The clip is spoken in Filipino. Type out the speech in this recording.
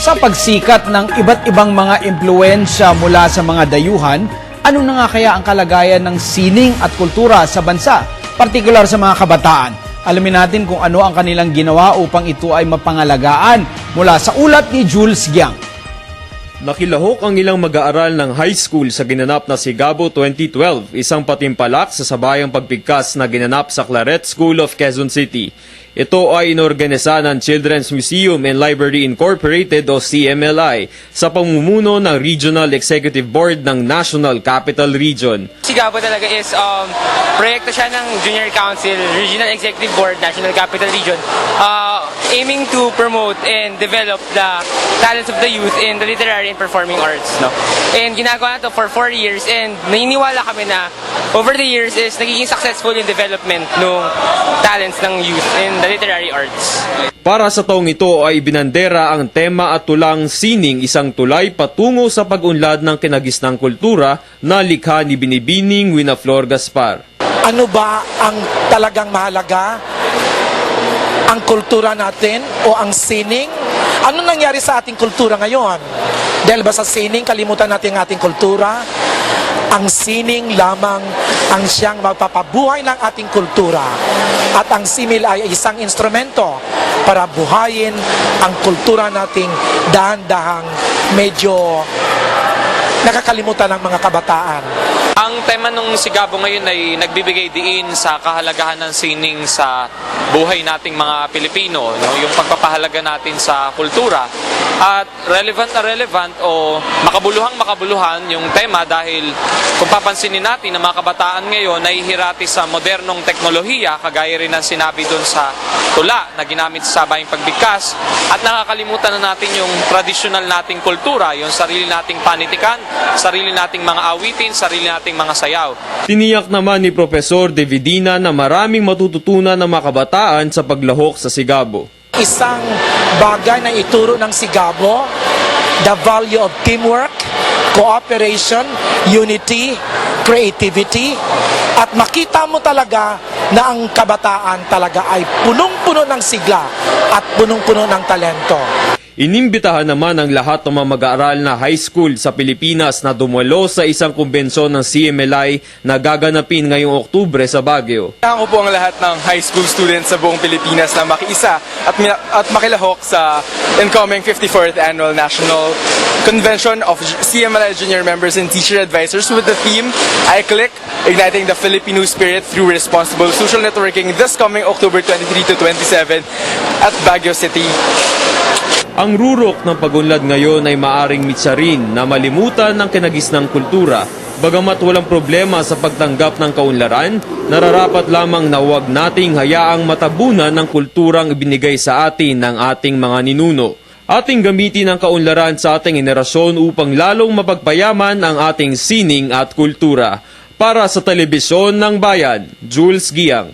Sa pagsikat ng iba't ibang mga impluensya mula sa mga dayuhan, ano na nga kaya ang kalagayan ng sining at kultura sa bansa, partikular sa mga kabataan? Alamin natin kung ano ang kanilang ginawa upang ito ay mapangalagaan mula sa ulat ni Jules Giang. Nakilahok ang ilang mag-aaral ng high school sa ginanap na Sigabo 2012, isang patimpalak sa sabayang pagpigkas na ginanap sa Claret School of Quezon City. Ito ay inorganisa ng Children's Museum and Library Incorporated o CMLI sa pamumuno ng Regional Executive Board ng National Capital Region. Sigabo talaga is proyekto siya ng Junior Council, Regional Executive Board, National Capital Region, aiming to promote and develop the talents of the youth in the literary and performing arts. No? And ginagawa na to for 4 years and naniniwala kami na over the years is nagiging successful in development ng talents ng youth in the literary arts. Para sa taong ito ay binandera ang tema at tulang sining, isang tulay patungo sa pag-unlad ng kinagisnang kultura na likha ni Binibining Winaflor Gaspar. Ano ba ang talagang mahalaga? Ang kultura natin o ang sining? Ano nangyari sa ating kultura ngayon? Dahil ba sa sining kalimutan natin ang ating kultura? Ang sining lamang ang siyang magpapabuhay ng ating kultura. At ang simil ay isang instrumento para buhayin ang kultura nating dahan-dahang medyo nakakalimutan ng mga kabataan. Ang tema ng Sigabo ngayon ay nagbibigay diin sa kahalagahan ng sining sa buhay nating mga Pilipino, no? Yung pagpapahalaga natin sa kultura. At relevant na relevant o makabuluhang-makabuluhan yung tema dahil kung papansinin natin na mga kabataan ngayon ay hirati sa modernong teknolohiya, kagaya rin ang sinabi doon sa tula na ginamit sa sabayang pagbigkas, at nakakalimutan na natin yung tradisyonal nating kultura, yung sarili nating panitikan, sarili nating mga awitin, sarili nating mga sayaw. Tiniyak naman ni Profesor Devidina na maraming matututunan ng mga kabataan sa paglahok sa Sigabo. Isang bagay na ituro ng Sigabo, the value of teamwork, cooperation, unity, creativity, at makita mo talaga na ang kabataan talaga ay punong-puno ng sigla at punong-puno ng talento. Inimbitahan naman ang lahat ng mga mag-aaral na high school sa Pilipinas na dumalo sa isang kumbensyon ng CMLI na gaganapin ngayong Oktubre sa Baguio. Ako po ang lahat ng high school students sa buong Pilipinas na makiisa at makilahok sa incoming 54th Annual National Convention of CMLI Junior Members and Teacher Advisors with the theme, I Click, Igniting the Filipino Spirit Through Responsible Social Networking this coming October 23 to 27 at Baguio City. Ang rurok ng pagunlad ngayon ay maaring mitsa rin na malimutan ng kinagisnang kultura. Bagamat walang problema sa pagtanggap ng kaunlaran, nararapat lamang na huwag nating hayaang matabunan ng kulturang ibinigay sa atin ng ating mga ninuno. Ating gamitin ang kaunlaran sa ating henerasyon upang lalong mapagpayaman ang ating sining at kultura. Para sa Telebisyon ng Bayan, Jules Giang.